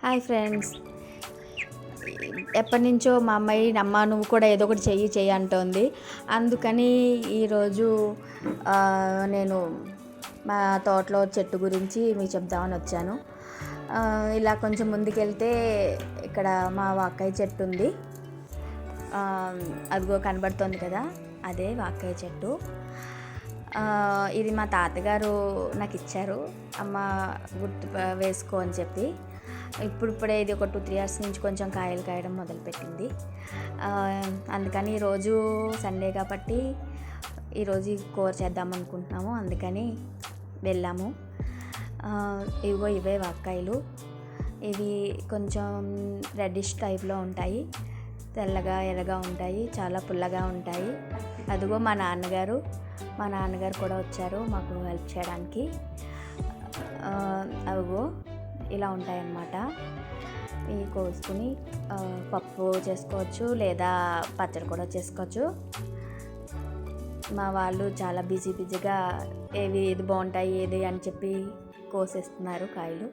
Hi friends. ఎప్పటి నుంచో మా అమ్మాయి అమ్మ నువ్వు కూడా ఏదో ఒకటి చెయ్యి అంటోంది. అందుకని ఈరోజు నేను మా తోటలో చెట్టు గురించి మీకు చెప్దామని వచ్చాను. ఇలా కొంచెం ముందుకెళ్తే ఇక్కడ మా వాక్కాయ చెట్టు ఉంది. అదిగో కనబడుతుంది కదా, అదే వాక్కాయ చెట్టు. ఇది మా తాతగారు నాకు ఇచ్చారు, అమ్మ గుర్తు వేసుకో అని చెప్పి. ఇప్పుడిప్పుడే ఇది ఒక 2-3 ఇయర్స్ నుంచి కొంచెం కాయలు కాయడం మొదలుపెట్టింది. అందుకని ఈరోజు సండే కాబట్టి ఈరోజు కూర చేద్దాం అనుకుంటున్నాము, అందుకని వెళ్ళాము. ఇవిగో ఇవే వాక్కాయలు. ఇవి కొంచెం రెడ్డిష్ టైప్లో ఉంటాయి, తెల్లగా ఎర్రగా ఉంటాయి, చాలా పుల్లగా ఉంటాయి. అదిగో మా నాన్నగారు కూడా వచ్చారు మాకు హెల్ప్ చేయడానికి. అవిగో ఇలా ఉంటాయన్నమాట. ఇవి కోసుకుని పప్పు చేసుకోవచ్చు, లేదా పచ్చడి కూడా చేసుకోవచ్చు. మా వాళ్ళు చాలా బిజీగా ఏది బాగుంటాయి ఏది అని చెప్పి కోసేస్తున్నారు కాయలు.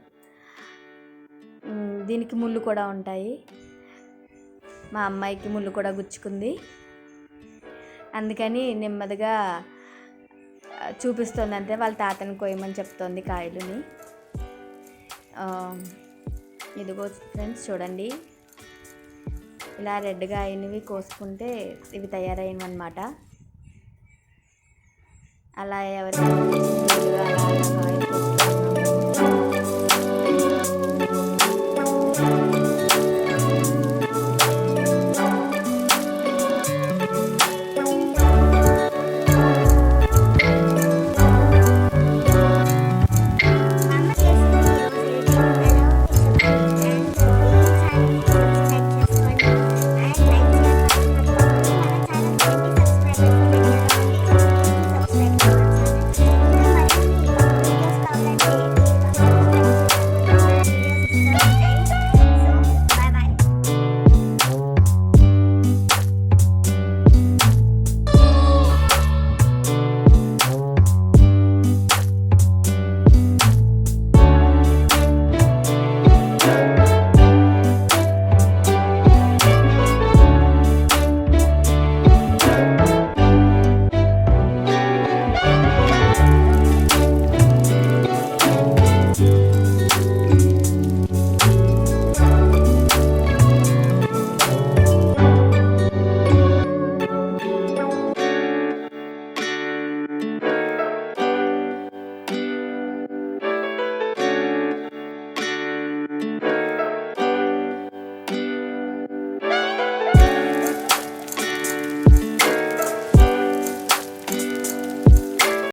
దీనికి ముళ్ళు కూడా ఉంటాయి. మా అమ్మాయికి ముళ్ళు కూడా గుచ్చుకుంది, అందుకని నెమ్మదిగా చూపిస్తుంది. అంతే వాళ్ళ తాతని కోయమని చెప్తోంది కాయలుని. ఇదిగో ఫ్రెండ్స్ చూడండి, ఇలా రెడ్గా అయినవి కోసుకుంటే ఇవి తయారైనవి అన్నమాట. అలా ఎవరైనా కాయలు